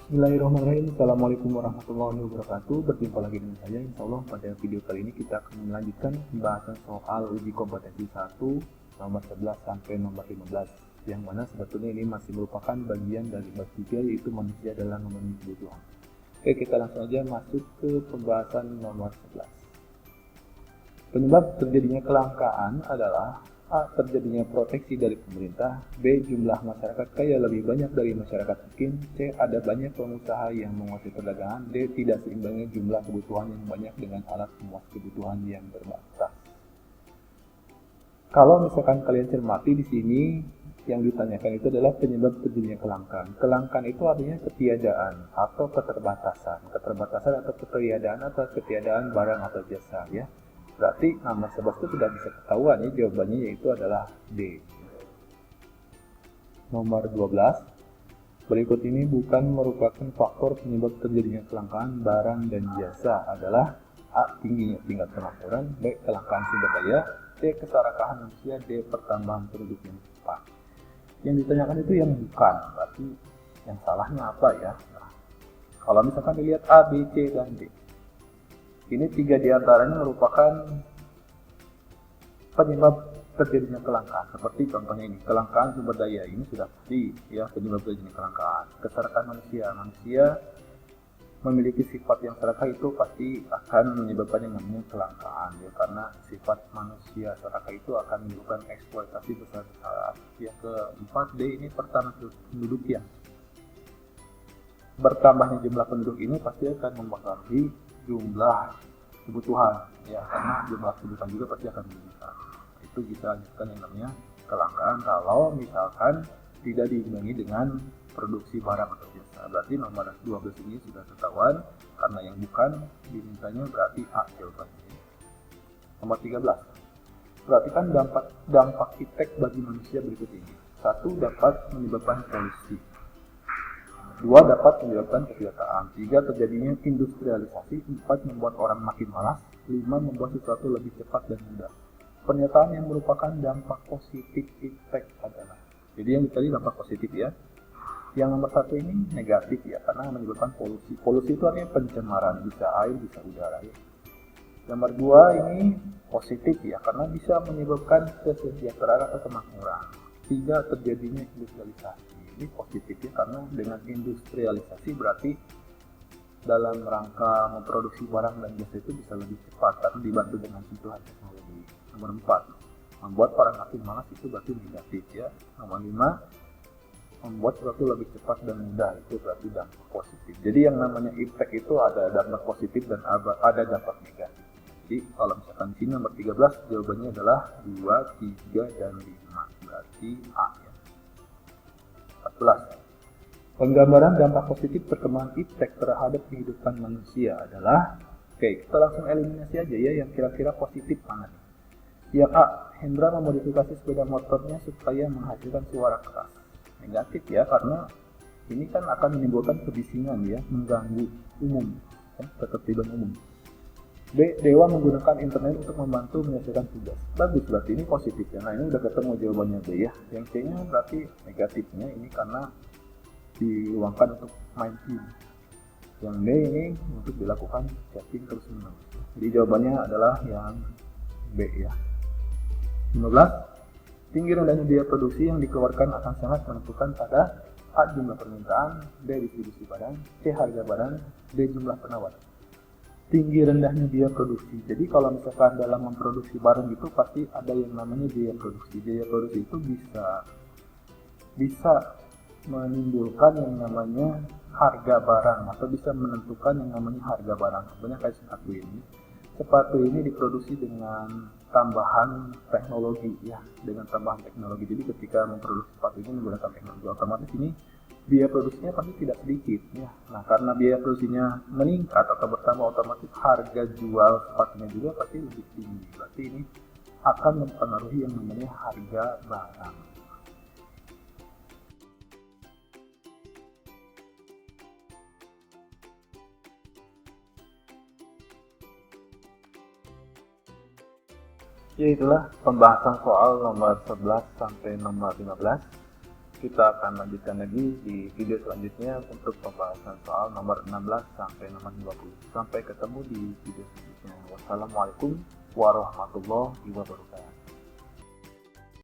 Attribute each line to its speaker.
Speaker 1: Bismillahirrahmanirrahim. Assalamualaikum warahmatullahi wabarakatuh. Berjumpa lagi dengan saya. Insya Allah pada video kali ini kita akan melanjutkan pembahasan soal uji kompetensi 1 nomor 11 sampai nomor 15, yang mana sebetulnya ini masih merupakan bagian dari bab 3, yaitu manusia dalam memenuhi kebutuhan. Oke, kita langsung aja masuk ke pembahasan nomor 11. Penyebab terjadinya kelangkaan adalah: A. Terjadinya proteksi dari pemerintah. B. Jumlah masyarakat kaya lebih banyak dari masyarakat miskin. C. Ada banyak pengusaha yang menguasai perdagangan. D. Tidak seimbangnya jumlah kebutuhan yang banyak dengan alat pemuas kebutuhan yang terbatas. Kalau misalkan kalian cermati di sini, yang ditanyakan itu adalah penyebab terjadinya kelangkaan. Kelangkaan itu artinya ketiadaan atau keterbatasan. Keterbatasan atau ketiadaan barang atau jasa, ya. Berarti nomor 11 itu sudah bisa ketahuan, ya, jawabannya yaitu adalah D. Nomor 12. Berikut ini bukan merupakan faktor penyebab terjadinya kelangkaan barang dan jasa adalah: A. Tingginya tingkat pengangguran. B. Kelangkaan sumber daya. C. Keserakahan manusia. D. Pertambahan penduduk yang cepat. Yang ditanyakan itu yang bukan, berarti yang salahnya apa, ya? Nah, kalau misalkan dilihat A, B, C, dan D, ini 3 diantaranya merupakan penyebab terjadinya kelangkaan. Seperti contohnya ini, kelangkaan sumber daya, ini sudah pasti, ya, penyebab terjadinya kelangkaan. Keserakahan manusia memiliki sifat yang serakah, itu pasti akan menyebabkan yang namanya kelangkaan, ya, karena sifat manusia serakah itu akan menyebabkan eksploitasi besar-besaran. Yang keempat, D, ini pertambahan penduduk yang bertambahnya jumlah penduduk ini pasti akan mempengaruhi jumlah kebutuhan, ya, karena jumlah kebutuhan juga pasti akan meningkat. Itu bisa menyebabkan yang namanya kelangkaan kalau misalkan tidak diimbangi dengan produksi barang atau jasa. Berarti nomor 12 ini sudah ketahuan, karena yang bukan dimintanya berarti A jawabannya. Nomor 13. Perhatikan dampak iptek bagi manusia berikut ini. 1. Dapat menyebabkan polusi. 2. Dapat menyebabkan kesejahteraan. 3. Terjadinya industrialisasi. 4. Membuat orang makin malas. 5. Membuat sesuatu lebih cepat dan mudah. Pernyataan yang merupakan dampak positif iptek adalah, jadi yang tadi dampak positif, ya. Yang nomor 1 ini negatif, ya, karena menyebabkan polusi. Polusi itu artinya pencemaran, bisa air, bisa udara, ya. Nomor 2 ini positif, ya, karena bisa menyebabkan kesejahteraan atau kemakmuran. 3. Terjadinya industrialisasi. Ini positifnya karena dengan industrialisasi berarti dalam rangka memproduksi barang dan jasa itu bisa lebih cepat karena dibantu dengan sentuhan teknologi. Nomor 4, membuat orang makin malas, itu berarti negatif, ya. Nomor 5, membuat sesuatu lebih cepat dan mudah, itu berarti dampak positif. Jadi yang namanya impact itu ada dampak positif dan ada dampak negatif. Jadi kalau misalkan sini nomor 13 jawabannya adalah 2, 3, dan 5, berarti A, ya. 14. Penggambaran dampak positif perkembangan iptek terhadap kehidupan manusia adalah, oke, kita langsung eliminasi aja, ya, yang kira-kira positif mana nih. Yang A. Hendra memodifikasi sepeda motornya supaya menghasilkan suara keras. Negatif, ya, karena ini kan akan menimbulkan kebisingan, ya, mengganggu umum, ya, ketertiban umum. B. Dewa menggunakan internet untuk membantu menyelesaikan tugas. Bagus, berarti ini positif, ya. Nah, ini udah ketemu jawabannya B, ya. Yang C-nya berarti negatifnya, ini karena diluangkan untuk main game. Yang D ini untuk dilakukan chatting terus menerus. Jadi jawabannya adalah yang B, ya. 15. Tinggi rendahnya biaya produksi yang dikeluarkan akan sangat menentukan pada: A. Jumlah permintaan. B. Distribusi barang. C. Harga barang. D. Jumlah penawar. Tinggi rendahnya biaya produksi. Jadi kalau misalkan dalam memproduksi barang itu pasti ada yang namanya biaya produksi. Biaya produksi itu bisa menimbulkan yang namanya harga barang atau bisa menentukan yang namanya harga barang. Contohnya kayak sepatu ini. Sepatu ini diproduksi dengan tambahan teknologi, ya, dengan tambahan teknologi. Jadi ketika memproduksi sepatu ini menggunakan teknologi, otomatis ini biaya produksinya pasti tidak sedikit, ya. Nah, karena biaya produksinya meningkat atau bertambah, otomatis harga jual sepatunya juga pasti lebih tinggi. Berarti ini akan mempengaruhi yang namanya harga barang. Ya, itulah pembahasan soal nomor 11 sampai nomor 15. Kita akan lanjutkan lagi di video selanjutnya untuk pembahasan soal nomor 16 sampai nomor 20. Sampai ketemu di video selanjutnya. Wassalamualaikum warahmatullahi wabarakatuh.